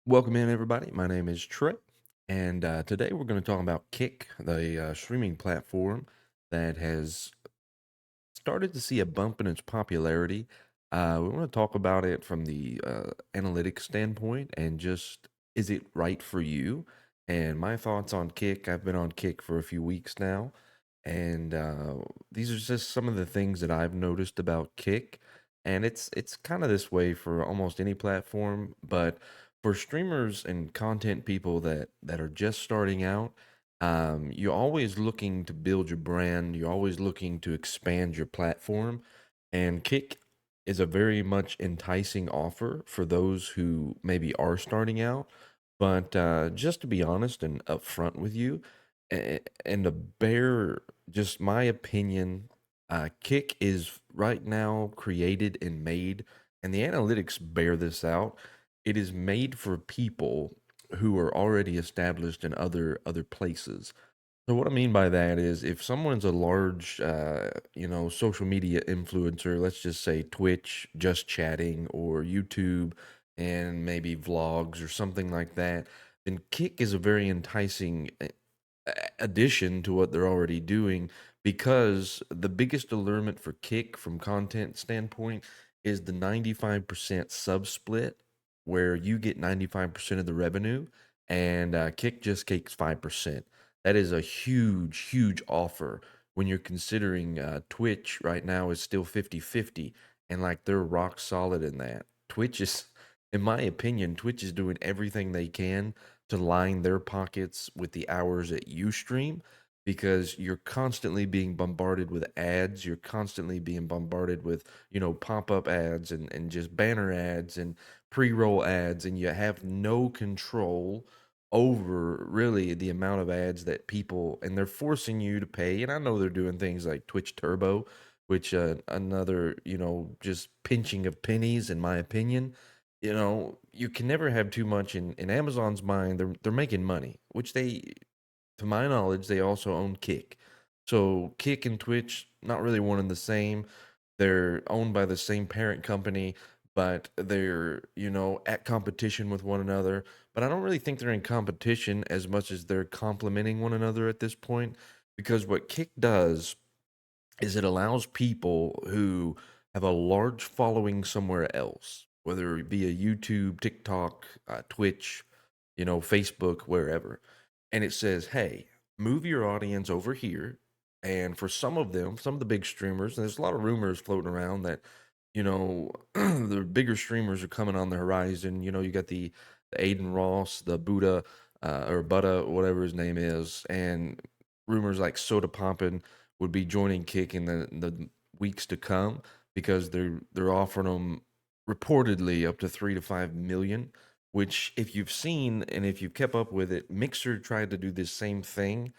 Welcome in, everybody. My name is Trey, and today we're going to talk about Kick, the streaming platform that has started to see a bump in its popularity. We want to talk about it from the analytics standpoint and just is it right for you? And my thoughts on Kick. I've been on Kick for a few weeks now, and these are just some of the things that I've noticed about Kick. And it's kind of this way for almost any platform, but for streamers and content people that are just starting out, you're always looking to build your brand. You're always looking to expand your platform, and Kick is a very much enticing offer for those who maybe are starting out. But just to be honest and upfront with you, and to bear just my opinion, Kick is right now created and made, and the analytics bear this out. It is made for people who are already established in other places. So what I mean by that is if someone's a large, social media influencer, let's just say Twitch, just chatting, or YouTube, and maybe vlogs or something like that, then Kick is a very enticing addition to what they're already doing because the biggest allurement for Kick from content standpoint is the 95% sub split where you get 95% of the revenue and Kick just takes 5%. That is a huge offer when you're considering Twitch right now is still 50-50 and like they're rock solid in that. Twitch is in my opinion, Twitch is doing everything they can to line their pockets with the hours that you stream because you're constantly being bombarded with ads. You're constantly being bombarded with, pop-up ads and just banner ads and pre-roll ads, and you have no control over really the amount of ads that people and they're forcing you to pay. And I know they're doing things like Twitch Turbo, which another, just pinching of pennies in my opinion. You can never have too much in Amazon's mind. They're making money, which they, to my knowledge, they also own Kick. So Kick and Twitch, not really one and the same. They're owned by the same parent company, but they're, at competition with one another. But I don't really think they're in competition as much as they're complementing one another at this point. Because what Kick does is it allows people who have a large following somewhere else, whether it be a YouTube, TikTok, Twitch, Facebook, wherever. And it says, hey, move your audience over here. And for some of them, some of the big streamers, and there's a lot of rumors floating around that, the bigger streamers are coming on the horizon. You got the Aiden Ross, the Buddha, or Buddha, whatever his name is, and rumors like Soda Poppin would be joining Kick in the weeks to come because they're offering them reportedly up to 3 to 5 million. Which, if you've seen and if you've kept up with it, Mixer tried to do this same thing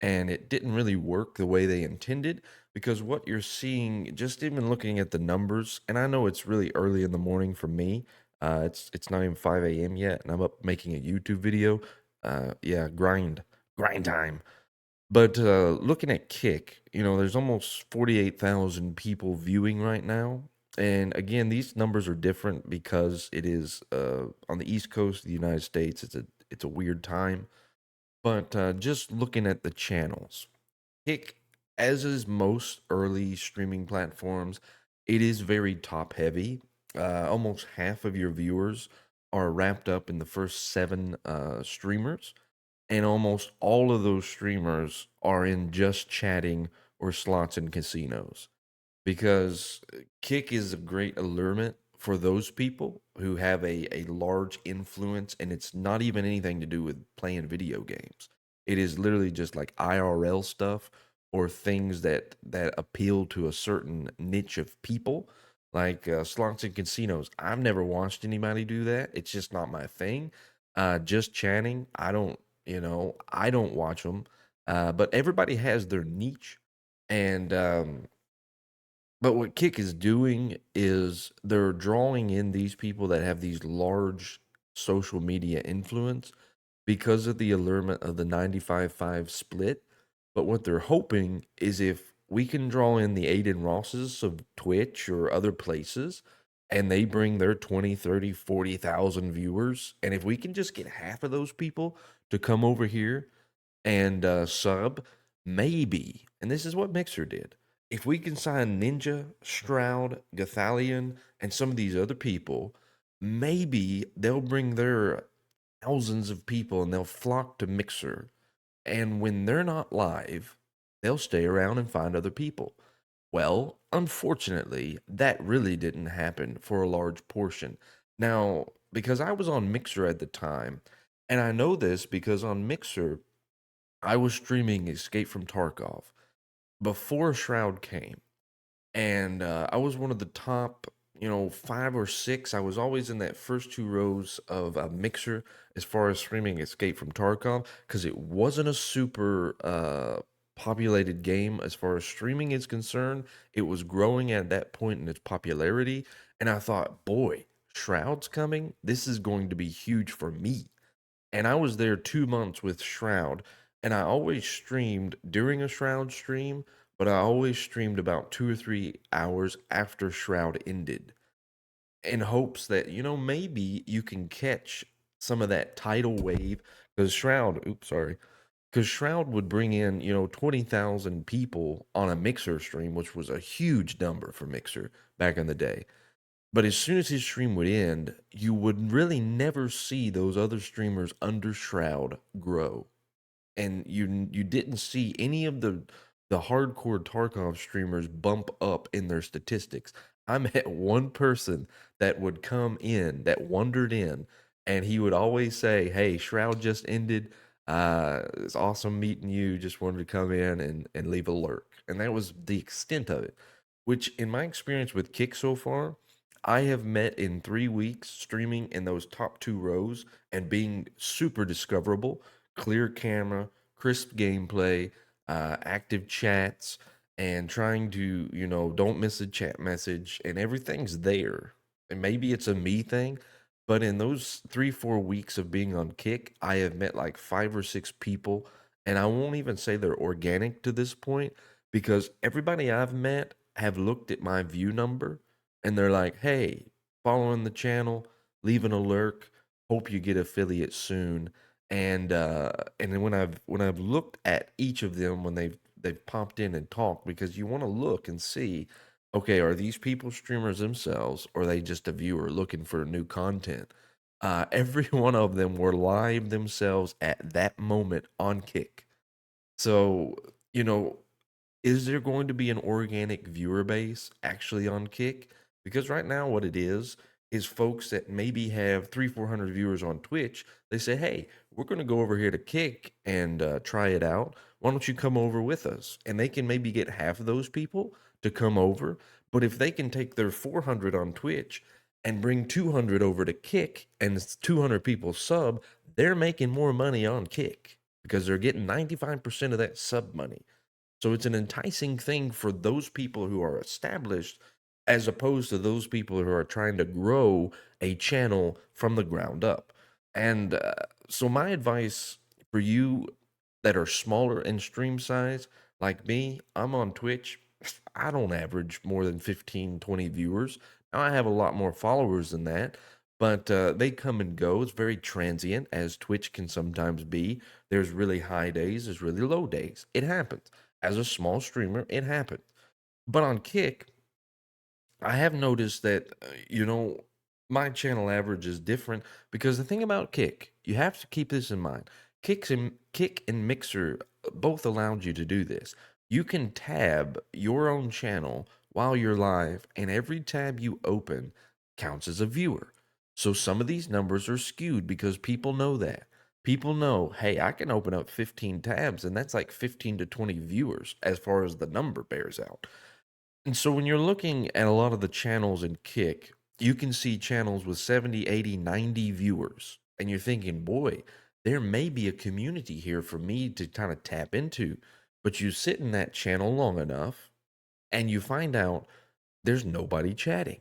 and it didn't really work the way they intended because what you're seeing, just even looking at the numbers, and I know it's really early in the morning for me. It's not even 5 a.m. yet, and I'm up making a YouTube video. Yeah, grind time. But looking at Kick, there's almost 48,000 people viewing right now. And again, these numbers are different because it is on the East Coast of the United States. It's a weird time. But just looking at the channels, Kick, as is most early streaming platforms, it is very top heavy. Almost half of your viewers are wrapped up in the first seven streamers, and almost all of those streamers are in just chatting or slots and casinos because Kick is a great allurement for those people who have a large influence, and it's not even anything to do with playing video games. It is literally just like IRL stuff or things that appeal to a certain niche of people, like slots and casinos. I've never watched anybody do that. It's just not my thing. Just chatting, I don't watch them. But everybody has their niche, and but what Kick is doing is they're drawing in these people that have these large social media influence because of the allurement of the 95-5 split. But what they're hoping is if we can draw in the Aiden Rosses of Twitch or other places, and they bring their 20, 30, 40,000 viewers. And if we can just get half of those people to come over here and sub, maybe, and this is what Mixer did. If we can sign Ninja, Stroud, Gathalion, and some of these other people, maybe they'll bring their thousands of people and they'll flock to Mixer. And when they're not live, they'll stay around and find other people. Well, unfortunately, that really didn't happen for a large portion. Now, because I was on Mixer at the time, and I know this because on Mixer, I was streaming Escape from Tarkov before Shroud came, and I was one of the top, 5 or 6. I was always in that first two rows of Mixer as far as streaming Escape from Tarkov because it wasn't a super populated game as far as streaming is concerned. It was growing at that point in its popularity, and I thought, boy, Shroud's coming. This is going to be huge for me. And I was there 2 months with Shroud, and I always streamed during a Shroud stream, but I always streamed about 2 or 3 hours after Shroud ended in hopes that, maybe you can catch some of that tidal wave. Because Shroud, oops, sorry, because Shroud would bring in, 20,000 people on a Mixer stream, which was a huge number for Mixer back in the day. But as soon as his stream would end, you would really never see those other streamers under Shroud grow. And you didn't see any of the hardcore Tarkov streamers bump up in their statistics. I met one person that would come in, that wandered in, and he would always say, "Hey, Shroud just ended. It's awesome meeting you. Just wanted to come in and leave a lurk." And that was the extent of it. Which, in my experience with Kick so far, I have met in 3 weeks streaming in those top two rows and being super discoverable, clear camera, crisp gameplay, active chats, and trying to, don't miss a chat message, and everything's there. And maybe it's a me thing, but in those 3, 4 weeks of being on Kick, I have met like 5 or 6 people, and I won't even say they're organic to this point because everybody I've met have looked at my view number and they're like, "Hey, following the channel, leaving a lurk, hope you get affiliate soon." And then when I've looked at each of them when they've popped in and talked because you want to look and see, okay, are these people streamers themselves or are they just a viewer looking for new content? Every one of them were live themselves at that moment on Kick. So, you know, is there going to be an organic viewer base actually on Kick? Because right now, what it is folks that maybe have 300, 400 viewers on Twitch. They say, "Hey, we're going to go over here to Kick and try it out. Why don't you come over with us?" And they can maybe get half of those people to come over. But if they can take their 400 on Twitch and bring 200 over to Kick and it's 200 people sub, they're making more money on Kick because they're getting 95% of that sub money. So it's an enticing thing for those people who are established as opposed to those people who are trying to grow a channel from the ground up. And so my advice for you that are smaller in stream size, like me, I'm on Twitch. I don't average more than 15, 20 viewers. Now I have a lot more followers than that, but they come and go. It's very transient, as Twitch can sometimes be. There's really high days, there's really low days. It happens. As a small streamer, it happens. But on Kick, I have noticed that, my channel average is different because the thing about Kick, you have to keep this in mind. Kick and Mixer both allowed you to do this. You can tab your own channel while you're live, and every tab you open counts as a viewer. So some of these numbers are skewed because people know that. People know, hey, I can open up 15 tabs, and that's like 15 to 20 viewers as far as the number bears out. And so when you're looking at a lot of the channels in Kick, you can see channels with 70, 80, 90 viewers. And you're thinking, boy, there may be a community here for me to kind of tap into. But you sit in that channel long enough and you find out there's nobody chatting.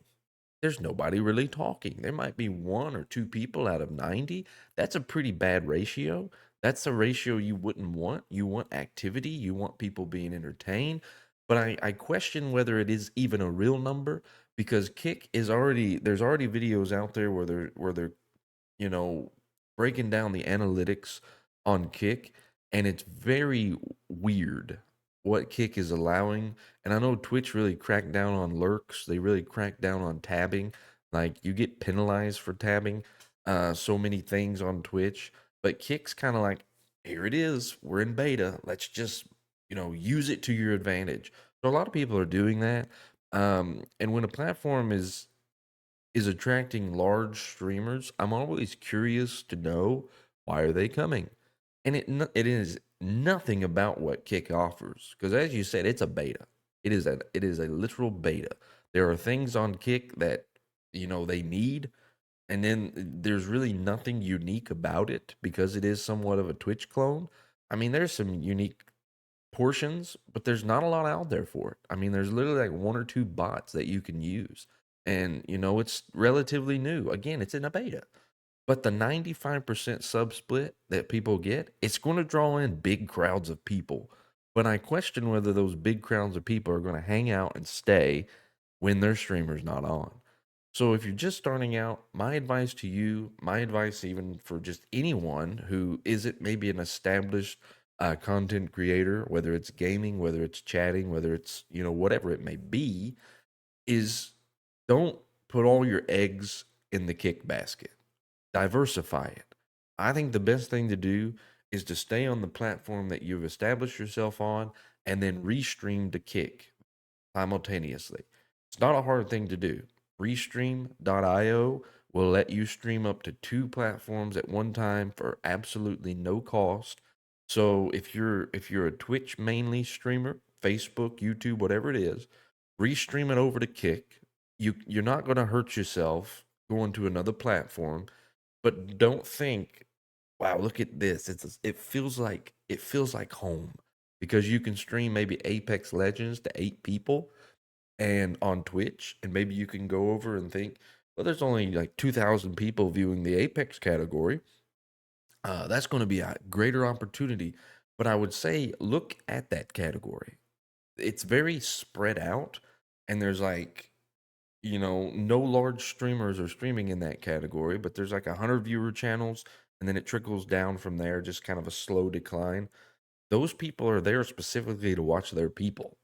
There's nobody really talking. There might be one or two people out of 90. That's a pretty bad ratio. That's a ratio you wouldn't want. You want activity, you want people being entertained. But I question whether it is even a real number because Kick is already there's already videos out there where they're you know, breaking down the analytics on Kick, and it's very weird what Kick is allowing. And I know Twitch really cracked down on lurks. They really cracked down on tabbing. Like you get penalized for tabbing so many things on Twitch, but Kick's kind of like, here it is. We're in beta. Let's just use it to your advantage. So a lot of people are doing that. And when a platform is attracting large streamers, I'm always curious to know why are they coming, and it is nothing about what Kick offers because, as you said, it's a beta. It is a literal beta. There are things on Kick that they need, and then there's really nothing unique about it because it is somewhat of a Twitch clone. I mean, there's some unique portions, but there's not a lot out there for it. I mean, there's literally like one or two bots that you can use. And, it's relatively new. Again, it's in a beta. But the 95% sub split that people get, it's going to draw in big crowds of people. But I question whether those big crowds of people are going to hang out and stay when their streamer's not on. So if you're just starting out, my advice to you, my advice even for just anyone who isn't maybe an established content creator, whether it's gaming, whether it's chatting, whether it's, whatever it may be, is don't put all your eggs in the Kick basket. Diversify it. I think the best thing to do is to stay on the platform that you've established yourself on and then restream to Kick simultaneously. It's not a hard thing to do. Restream.io will let you stream up to two platforms at one time for absolutely no cost. So if you're a Twitch mainly streamer, Facebook, YouTube, whatever it is, restream it over to Kick. You're not going to hurt yourself going to another platform, but don't think, wow, look at this. It feels like home because you can stream maybe Apex Legends to 8 people and on Twitch, and maybe you can go over and think, well, there's only like 2,000 people viewing the Apex category. That's going to be a greater opportunity. But I would say, look at that category. It's very spread out, and there's like, no large streamers are streaming in that category, but there's like 100 viewer channels, and then it trickles down from there, just kind of a slow decline. Those people are there specifically to watch their people,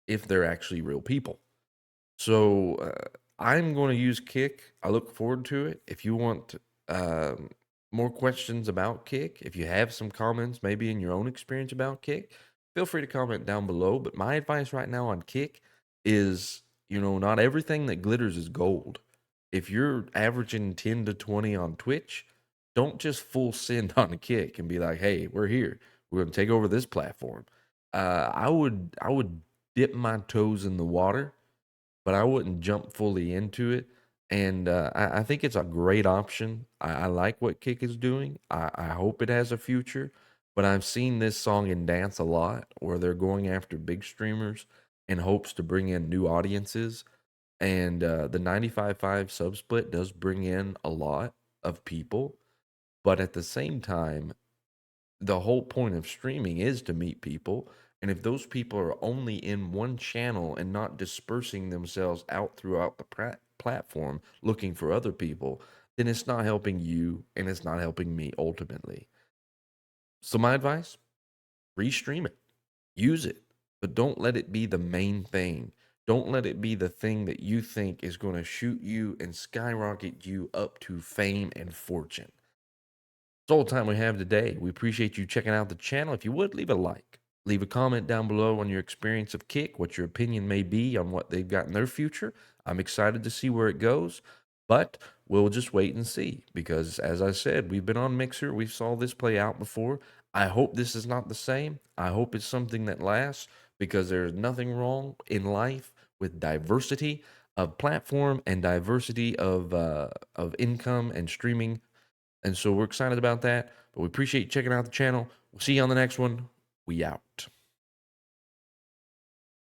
if they're actually real people. So I'm going to use Kick. I look forward to it. If you want um, more questions about Kick, if you have some comments, maybe in your own experience about Kick, feel free to comment down below. But my advice right now on Kick is, not everything that glitters is gold. If you're averaging 10 to 20 on Twitch, don't just full send on a Kick and be like, "Hey, we're here. We're going to take over this platform." I would dip my toes in the water, but I wouldn't jump fully into it. And I think it's a great option. I like what Kick is doing. I hope it has a future. But I've seen this song and dance a lot where they're going after big streamers in hopes to bring in new audiences. And the 95.5 subsplit does bring in a lot of people. But at the same time, the whole point of streaming is to meet people. And if those people are only in one channel and not dispersing themselves out throughout the platform looking for other people, then it's not helping you and it's not helping me ultimately. So, my advice, restream it, use it, but don't let it be the main thing. Don't let it be the thing that you think is going to shoot you and skyrocket you up to fame and fortune. That's all the time we have today. We appreciate you checking out the channel. If you would, leave a like. Leave a comment down below on your experience of Kick, what your opinion may be on what they've got in their future. I'm excited to see where it goes, but we'll just wait and see because, as I said, we've been on Mixer. We saw this play out before. I hope this is not the same. I hope it's something that lasts because there's nothing wrong in life with diversity of platform and diversity of income and streaming, and so we're excited about that. But we appreciate you checking out the channel. We'll see you on the next one. We out.